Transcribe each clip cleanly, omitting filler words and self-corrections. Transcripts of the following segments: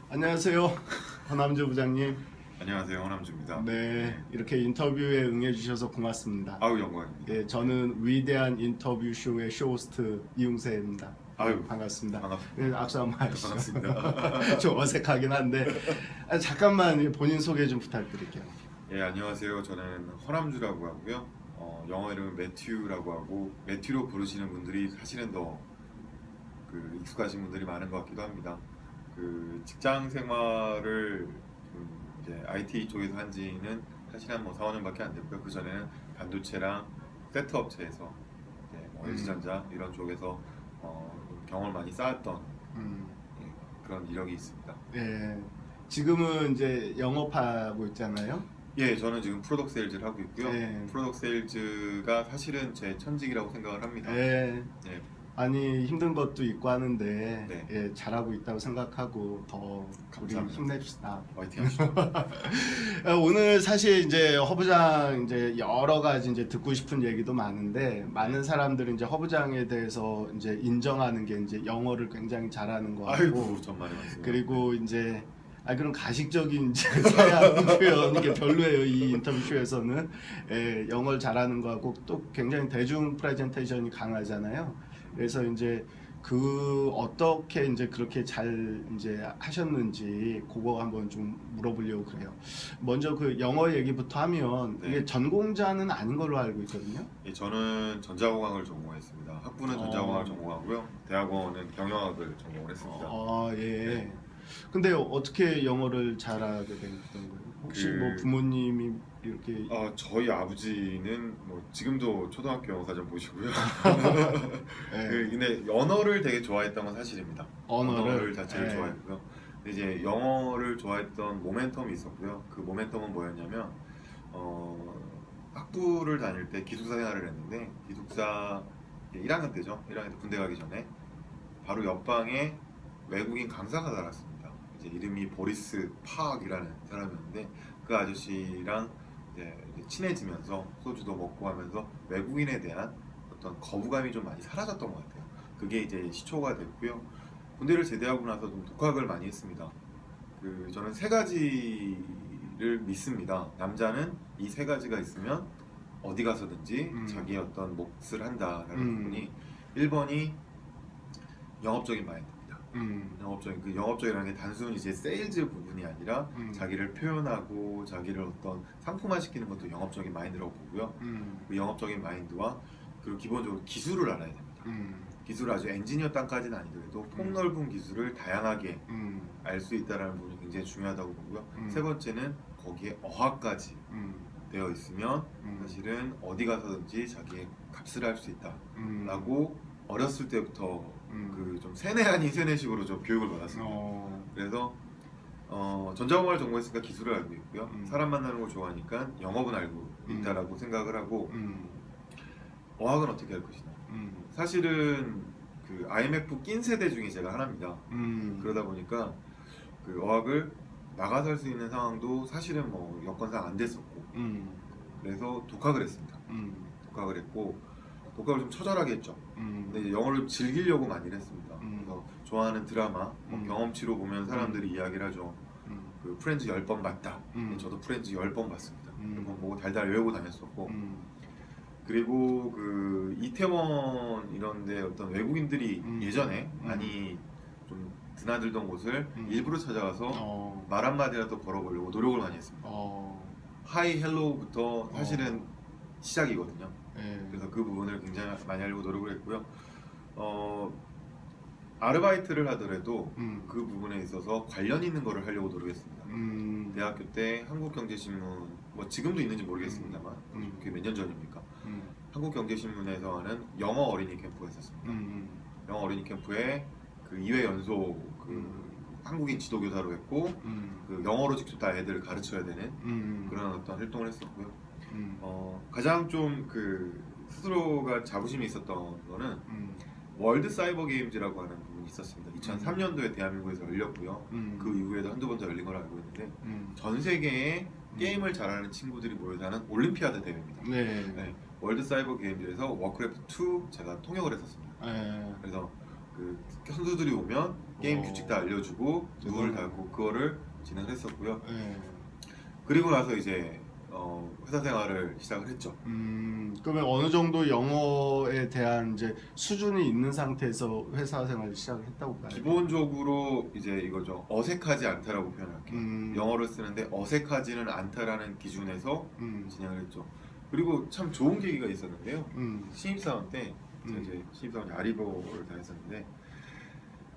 안녕하세요. 허남주 부장님. 안녕하세요, 허남주입니다. 네, 이렇게 인터뷰에 응해주셔서 고맙습니다. 아유, 영광입니다. 예, 저는 위대한 인터뷰 쇼의 쇼호스트 이웅세입니다. 아유, 반갑습니다. 반갑습니다. 네, 악수 한번 하시죠. 반갑습니다. 좀 어색하긴 한데 잠깐만 본인 소개 좀 부탁드릴게요. 예, 안녕하세요. 저는 허남주라고 하고요. 영어 이름은 매튜라고 하고 매튜로 부르시는 분들이 사실은 더 익숙하신 분들이 많은 것 같기도 합니다. 직장 생활을 이제 IT 쪽에서 한 지는 사실 한 4, 5년밖에 안 됐고요. 그 전에는 반도체랑 세트 업체에서 이제 LG전자 이런 쪽에서 경험을 많이 쌓았던 예, 그런 이력이 있습니다. 예, 지금은 이제 영업하고 있잖아요. 예, 저는 지금 프로덕트 세일즈를 하고 있고요. 예. 프로덕트 세일즈가 사실은 제 천직이라고 생각을 합니다. 예. 예, 아니 힘든 것도 있고 하는데 네. 예, 잘하고 있다고 생각하고 더 우리 감사합니다. 힘냅시다. 화이팅 하시죠. 오늘 사실 이제 허부장 이제 여러 가지 이제 듣고 싶은 얘기도 많은데 많은 사람들은 이제 허부장에 대해서 이제 인정하는 게 이제 영어를 굉장히 잘하는 거 같고 아이고, 정말 많습니다. 그리고 이제 그런 가식적인 이제 서양 표현 이게 별로예요. 이 인터뷰 쇼에서는 예, 영어를 잘하는 거하고 또 굉장히 대중 프레젠테이션이 강하잖아요. 그래서 이제 어떻게 이제 그렇게 잘 이제 하셨는지 그거 한번 좀 물어보려고 그래요. 먼저 그 영어 얘기부터 하면 네. 이게 전공자는 아닌 걸로 알고 있거든요. 예, 저는 전자공학을 전공했습니다. 학부는 전자공학을 전공하고요. 대학원은 경영학을 전공을 했습니다. 예. 네. 근데 어떻게 영어를 잘하게 된 거예요? 혹시 뭐 부모님이 이렇게 저희 아버지는 지금도 초등학교 영어사전 보시고요. 예. 근데 언어를 되게 좋아했던 건 사실입니다. 언어를? 자체를 예. 좋아했고요. 근데 이제 영어를 좋아했던 모멘텀이 있었고요. 그 모멘텀은 뭐였냐면 학부를 다닐 때 기숙사 생활을 했는데 기숙사 1학년 때죠. 1학년 때 군대 가기 전에 바로 옆방에 외국인 강사가 살았습니다. 이제 이름이 보리스 파악이라는 사람이었는데 그 아저씨랑 이제 친해지면서 소주도 먹고 하면서 외국인에 대한 어떤 거부감이 좀 많이 사라졌던 것 같아요. 그게 이제 시초가 됐고요. 군대를 제대하고 나서 좀 독학을 많이 했습니다. 저는 세 가지를 믿습니다. 남자는 이 세 가지가 있으면 어디 가서든지 자기의 어떤 몫을 한다라는 부분이 1번이 영업적인 마인드입니다. 영업적이라는 게 단순히 이제 세일즈 부분이 아니라 자기를 표현하고 자기를 어떤 상품화 시키는 것도 영업적인 마인드라고 보고요. 그 영업적인 마인드와 그리고 기본적으로 기술을 알아야 됩니다. 기술을 아주 엔지니어 땅까지는 아니더라도 폭넓은 기술을 다양하게 알 수 있다는 부분이 굉장히 중요하다고 보고요. 세 번째는 거기에 어학까지 되어 있으면 사실은 어디 가서든지 자기의 값을 할 수 있다라고 어렸을 때부터 좀 세뇌 아닌 세뇌식으로 좀 교육을 받았습니다. 그래서 전자공학을 전공했으니까 기술을 알고 있고요. 사람 만나는 걸 좋아하니까 영업은 알고 있다라고 생각을 하고 어학은 어떻게 할 것이냐. 사실은 IMF 낀 세대 중에 제가 하나입니다. 그러다 보니까 어학을 나가서 할 수 있는 상황도 사실은 여건상 안 됐었고 그래서 독학을 했습니다. 독학을 했고 독학을 좀 처절하게 했죠. 근데 이제 영어를 즐기려고 많이 했습니다. 그래서 좋아하는 드라마, 경험치로 보면 사람들이 이야기를 하죠. 프렌즈 10번 봤다. 저도 프렌즈 10번 봤습니다. 10번 보고 달달 외우고 다녔었고 그리고 이태원 이런데 어떤 외국인들이 예전에 많이 좀 드나들던 곳을 일부러 찾아가서 말 한마디라도 걸어보려고 노력을 많이 했습니다. 하이 헬로우부터 사실은 시작이거든요. 그래서 그 부분을 굉장히 많이 하려고 노력을 했고요. 아르바이트를 하더라도 그 부분에 있어서 관련 있는 거를 하려고 노력했습니다. 대학교 때 한국경제신문, 지금도 있는지 모르겠습니다만 그게 몇 년 전입니까? 한국경제신문에서 하는 영어 어린이 캠프가 있었습니다. 영어 어린이 캠프에 2회 연속 한국인 지도교사로 했고 영어로 직접 다 애들을 가르쳐야 되는 그런 어떤 활동을 했었고요. 가장 좀 스스로가 자부심이 있었던 거는 월드 사이버 게임즈라고 하는 부분이 있었습니다. 2003년도에 대한민국에서 열렸고요. 그 이후에도 한두 번 더 열린 걸로 알고 있는데 전 세계에 게임을 잘하는 친구들이 모여서 하는 올림피아드 대회입니다. 네. 월드 사이버 게임즈에서 워크래프트 2 제가 통역을 했었습니다. 그래서 선수들이 오면 게임 규칙 다 알려주고 룰을 대단하네. 달고 그거를 진행을 했었고요. 예. 그리고 나서 이제 회사 생활을 시작을 했죠. 그러면 어느 정도 영어에 대한 이제 수준이 있는 상태에서 회사 생활을 시작했다고 봐요. 기본적으로 이제 이거죠. 어색하지 않다라고 표현할게요. 음. 영어를 쓰는데 어색하지는 않다라는 기준에서 음. 진행을 했죠. 그리고 참 좋은 계기가 있었는데요. 음. 신입사원 때 제가 음. 이제 신입사원이 아리버를 다녔었는데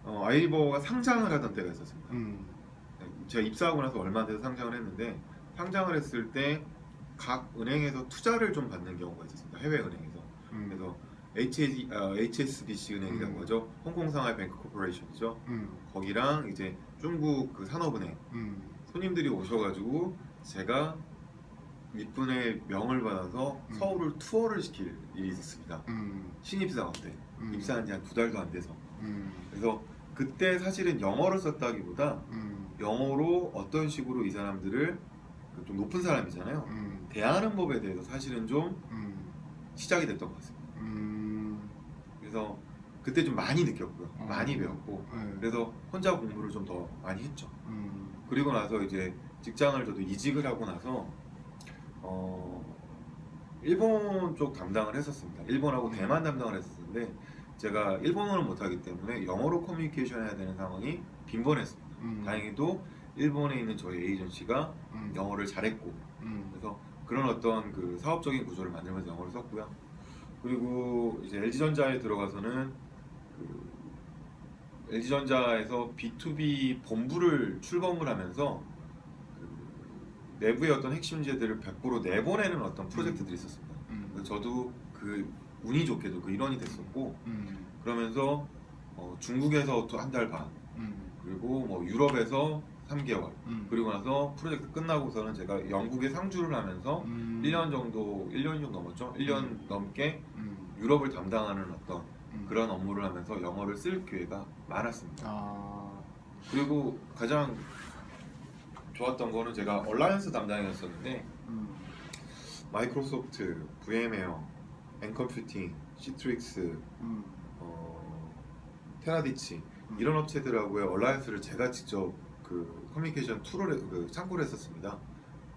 아리버가 상장을 하던 때가 있었습니다. 제가 입사하고 나서 얼마 안 돼서 상장을 했는데 상장을 했을 때 각 은행에서 투자를 좀 받는 경우가 있었습니다. 해외 은행에서. 그래서 HSBC 은행이라고 하죠. 홍콩상하이 뱅크 코퍼레이션이죠. 거기랑 이제 중국 그 산업은행 손님들이 오셔가지고 제가 윗분의 명을 받아서 서울을 투어를 시킬 일이 있었습니다. 신입사원 때 입사한 지 한 2달도 안 돼서. 그래서 그때 사실은 영어를 썼다기보다 영어로 어떤 식으로 이 사람들을 좀 높은 사람이잖아요. 대하는 법에 대해서 사실은 좀 시작이 됐던 것 같습니다. 그래서 그때 좀 많이 느꼈고요. 많이 배웠고 그래서 혼자 공부를 좀 더 많이 했죠. 그리고 나서 이제 직장을 저도 이직을 하고 나서 일본 쪽 담당을 했었습니다. 일본하고 대만 담당을 했었는데 제가 일본어를 못하기 때문에 영어로 커뮤니케이션 해야 되는 상황이 빈번했습니다. 다행히도 일본에 있는 저희 에이전시가 영어를 잘했고 그래서 그런 어떤 그 사업적인 구조를 만들면서 영어를 썼고요. 그리고 이제 LG전자에 들어가서는 그 LG전자에서 B2B 본부를 출범을 하면서 그 내부의 어떤 핵심제들을 100% 내보내는 어떤 프로젝트들이 있었습니다. 그래서 저도 그 운이 좋게도 그 일원이 됐었고 그러면서 중국에서 또 한 달 반 그리고 뭐 유럽에서 3개월 그리고 나서 프로젝트 끝나고서는 제가 영국에 상주를 하면서 1년 정도 1년이 좀 넘었죠. 1년 넘게 유럽을 담당하는 어떤 그런 업무를 하면서 영어를 쓸 기회가 많았습니다. 그리고 가장 좋았던 거는 제가 얼라이언스 담당이었었는데 마이크로소프트, VM웨어, 엔컴퓨팅, 시트릭스, 테라디치 이런 업체들하고의 얼라이언스를 제가 직접 그 커뮤니케이션 툴을 참고를 했었습니다.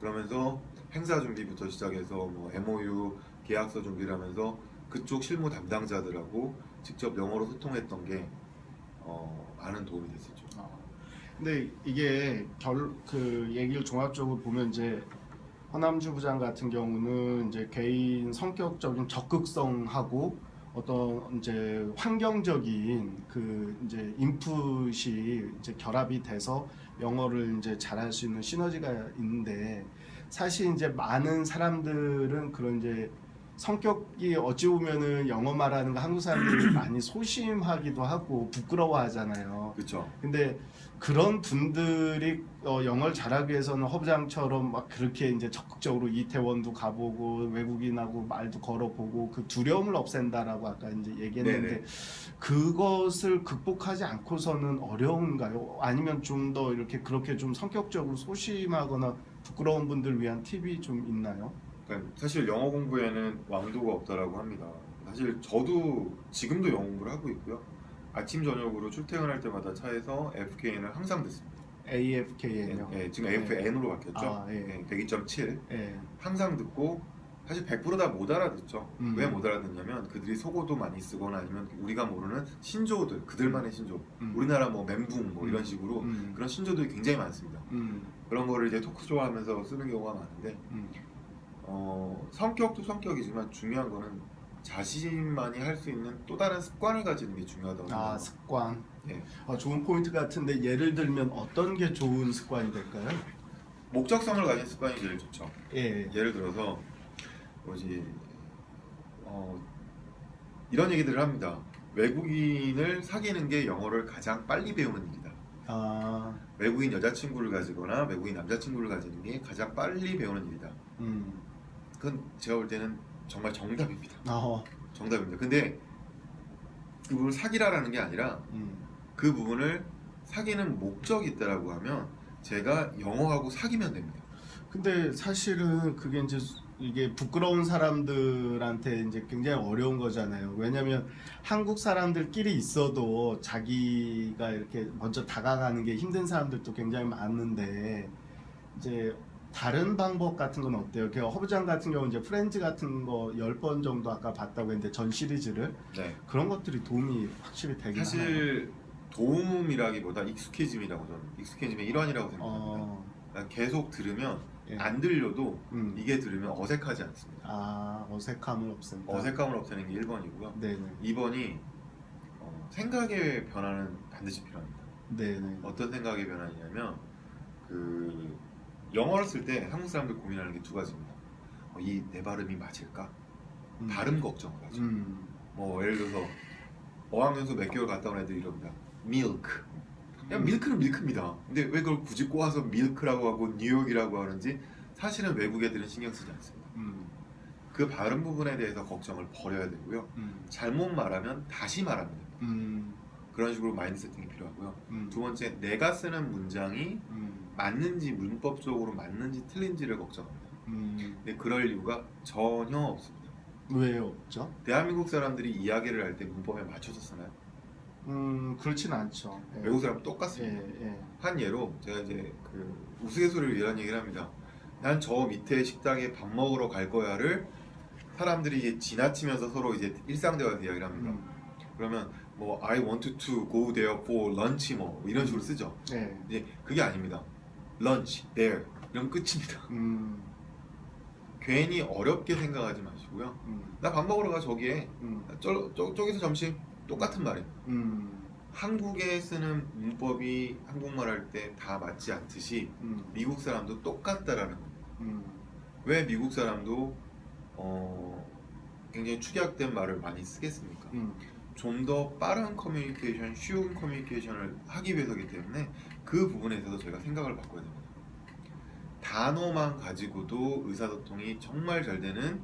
그러면서 행사 준비부터 시작해서 뭐 MOU 계약서 준비를 하면서 그쪽 실무 담당자들하고 직접 영어로 소통했던 게 많은 도움이 됐었죠. 근데 이게 그 얘기를 종합적으로 보면 이제 허남주 부장 같은 경우는 이제 개인 성격적인 적극성하고 어떤 이제 환경적인 그 이제 인풋이 이제 결합이 돼서 영어를 이제 잘할 수 있는 시너지가 있는데 사실 이제 많은 사람들은 그런 이제 성격이 어찌 보면은 영어 말하는 거 한국 사람들이 많이 소심하기도 하고 부끄러워하잖아요. 그렇죠. 근데 그런 분들이 영어를 잘하기 위해서는 허부장처럼 막 그렇게 이제 적극적으로 이태원도 가보고 외국인하고 말도 걸어보고 그 두려움을 없앤다라고 아까 이제 얘기했는데 네네. 그것을 극복하지 않고서는 어려운가요? 아니면 좀 더 이렇게 그렇게 좀 성격적으로 소심하거나 부끄러운 분들 위한 팁이 좀 있나요? 그러니까 사실 영어 공부에는 왕도가 없다라고 합니다. 사실 저도 지금도 영어 공부를 하고 있고요. 아침 저녁으로 출퇴근할 때마다 차에서 FKN을 항상 듣습니다. AFKN요? 예, 지금 AFN으로 바뀌었죠. 예. 102.7 예. 항상 듣고 사실 100% 다 못 알아듣죠. 음. 왜 못 알아듣냐면 그들이 속어도 많이 쓰거나 아니면 우리가 모르는 신조어들, 그들만의 신조어, 우리나라 뭐 멘붕 뭐 이런 식으로 그런 신조어들이 굉장히 많습니다. 그런 거를 이제 토크쇼 하면서 쓰는 경우가 많은데 성격도 성격이지만 중요한 거는 자신만이 할 수 있는 또 다른 습관을 가지는 게 중요하다고 생각합니다. 습관. 예. 좋은 포인트 같은데 예를 들면 어떤 게 좋은 습관이 될까요? 목적성을 가진 습관이 제일 좋죠. 예. 예를 들어서 뭐지 이런 얘기들을 합니다. 외국인을 사귀는 게 영어를 가장 빨리 배우는 일이다. 외국인 여자친구를 가지거나 외국인 남자친구를 가지는 게 가장 빨리 배우는 일이다. 그건 제가 볼 때는 정말 정답입니다. 정답입니다. 근데 그 부분을 사귀라라는 게 아니라 그 부분을 사귀는 목적이 있다라고 하면 제가 영어하고 사귀면 됩니다. 근데 사실은 그게 이제 이게 부끄러운 사람들한테 이제 굉장히 어려운 거잖아요. 왜냐면 한국 사람들끼리 있어도 자기가 이렇게 먼저 다가가는 게 힘든 사람들도 굉장히 많은데 이제 다른 방법 같은 건 어때요? 그 허브장 같은 경우 이제 프렌즈 같은 거 10번 정도 아까 봤다고 했는데 전 시리즈를 네. 그런 것들이 도움이 확실히 되긴 하나요? 사실 도움이라기보다 익숙해짐이라고 저는 익숙해짐의 일환이라고 생각합니다. 그러니까 계속 들으면 예. 안 들려도 음. 이게 들으면 어색하지 않습니다. 아, 어색함을 없앤다. 어색감을 없애는 게 1번이고요. 네네. 2번이 생각의 변화는 반드시 필요합니다. 네네. 어떤 생각의 변화냐면 그 영어를 쓸 때 한국 사람들 고민하는 게 두 가지입니다. 이 내 발음이 맞을까? 발음 걱정을 하죠. 뭐 예를 들어서 어학연수 몇 개월 갔다 온 애들이 이럽니다. 밀크. 야 밀크는 밀크입니다. 근데 왜 그걸 굳이 꼬아서 밀크라고 하고 뉴욕이라고 하는지 사실은 외국 애들은 신경 쓰지 않습니다. 그 발음 부분에 대해서 걱정을 버려야 되고요. 잘못 말하면 다시 말하면 됩니다. 그런 식으로 마인드 세팅이 필요하고요. 두 번째, 내가 쓰는 문장이 맞는지 문법적으로 맞는지 틀린지를 걱정합니다. 근데 그럴 이유가 전혀 없습니다. 왜 없죠? 대한민국 사람들이 이야기를 할 때 문법에 맞춰서 쓰나요? 그렇진 않죠. 예. 외국 사람 똑같습니다. 예. 한 예로 제가 이제 그 우스갯소리를 이런 얘기를 합니다. 난 저 밑에 식당에 밥 먹으러 갈 거야를 사람들이 이제 지나치면서 서로 이제 일상 대화에서 이야기를 합니다. 그러면 뭐 I want to go there for lunch 뭐 이런 식으로 쓰죠. 예. 이제 그게 아닙니다. lunch there 이런 끝입니다. 괜히 어렵게 생각하지 마시고요. 나 밥 먹으러 가 저기에 저기서 점심 똑같은 말이에요. 한국에 쓰는 문법이 한국말 할 때 다 맞지 않듯이 미국 사람도 똑같다라는 겁니다. 왜 미국 사람도 굉장히 축약된 말을 많이 쓰겠습니까? 좀 더 빠른 커뮤니케이션, 쉬운 커뮤니케이션을 하기 위해서이기 때문에 그 부분에 있어서 저희가 생각을 바꿔야 됩니다. 단어만 가지고도 의사소통이 정말 잘 되는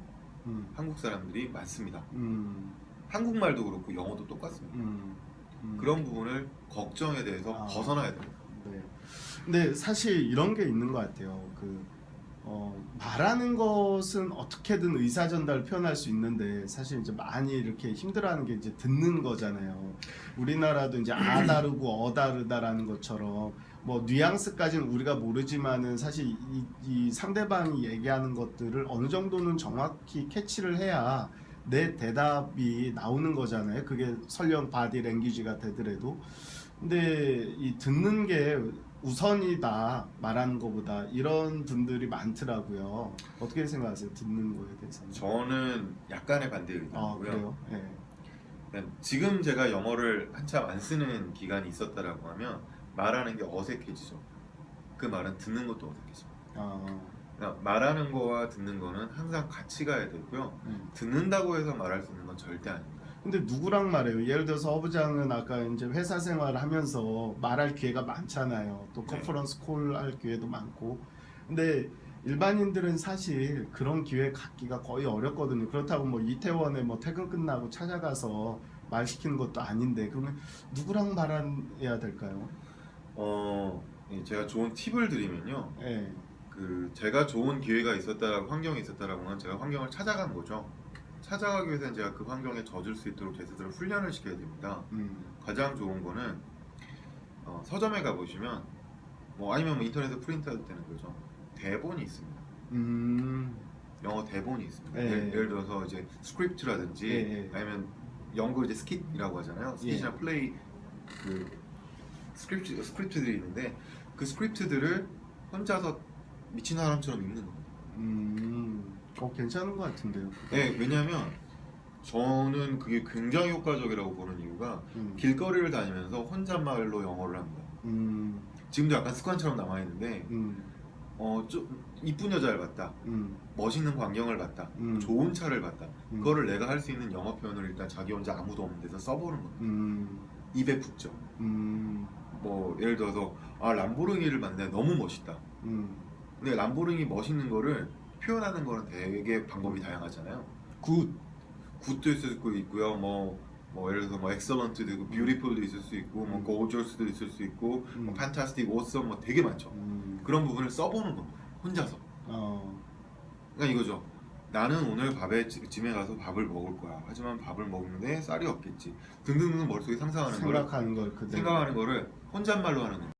한국 사람들이 많습니다. 한국말도 그렇고 영어도 똑같습니다. 그런 부분을 걱정에 대해서 벗어나야 됩니다. 네. 근데 사실 이런 게 있는 것 같아요. 말하는 것은 어떻게든 의사 전달을 표현할 수 있는데 사실 이제 많이 이렇게 힘들어하는 게 이제 듣는 거잖아요. 우리나라도 이제 아 다르고 어 다르다라는 것처럼 뭐 뉘앙스까지는 우리가 모르지만은 사실 이 상대방이 얘기하는 것들을 어느 정도는 정확히 캐치를 해야 내 대답이 나오는 거잖아요. 그게 설령 바디 랭귀지가 되더라도. 근데 이 듣는 게 우선이다 말하는 것보다 이런 분들이 많더라고요. 어떻게 생각하세요? 듣는 거에 대해서는? 저는 약간의 반대 의견이고요. 그래요? 네. 지금 제가 영어를 한참 안 쓰는 기간이 있었다라고 하면 말하는 게 어색해지죠. 그 말은 듣는 것도 어색해집니다. 그러니까 말하는 거와 듣는 거는 항상 같이 가야 되고요. 듣는다고 해서 말할 수 있는 건 절대 아닙니다. 근데 누구랑 말해요? 예를 들어서 허부장은 아까 이제 회사 생활을 하면서 말할 기회가 많잖아요. 또 컨퍼런스 콜 할 기회도 많고. 근데 일반인들은 사실 그런 기회 갖기가 거의 어렵거든요. 그렇다고 뭐 이태원에 뭐 퇴근 끝나고 찾아가서 말 시키는 것도 아닌데 그러면 누구랑 말해야 될까요? 제가 좋은 팁을 드리면요. 네. 제가 좋은 기회가 있었다라고 환경이 있었다라고 하면 제가 환경을 찾아간 거죠. 찾아가기 위해서는 제가 그 환경에 젖을 수 있도록 제 스스로 훈련을 시켜야 됩니다. 가장 좋은 거는 서점에 가보시면 뭐 아니면 뭐 인터넷에 프린트해도 되는 거죠. 대본이 있습니다. 영어 대본이 있습니다. 예를 들어서 이제 스크립트라든지 아니면 영어로 이제 스킷이라고 하잖아요. 스킷이나 플레이 그 스크립트들이 있는데 그 스크립트들을 혼자서 미친 사람처럼 읽는 겁니다. 괜찮은 것 같은데요. 네, 왜냐하면 저는 그게 굉장히 효과적이라고 보는 이유가 길거리를 다니면서 혼잣말로 영어를 합니다. 지금도 약간 습관처럼 남아있는데 좀 이쁜 여자를 봤다, 멋있는 광경을 봤다, 좋은 차를 봤다, 그거를 내가 할 수 있는 영어 표현을 일단 자기 혼자 아무도 없는 데서 써보는 겁니다. 입에 붙죠. 뭐 예를 들어서 람보르기니를 봤는데 너무 멋있다. 근데 람보르기니 멋있는 거를 표현하는 거는 되게 방법이 다양하잖아요. 굿도 있을 수 있고요. 뭐 예를 들어서 뭐 excellent도 있고, beautiful도 있을 수 있고, 뭐 gorgeous도 있을 수 있고, 뭐 fantastic, awesome 뭐 되게 많죠. 그런 부분을 써보는 겁니다. 혼자서. 그러니까 이거죠. 나는 오늘 짐에 가서 밥을 먹을 거야. 하지만 밥을 먹는데 쌀이 없겠지. 등등등 머릿속에 상상하는 거를 생각하는 걸 그대로. 생각하는 거를 혼잣말로 하는 거예요.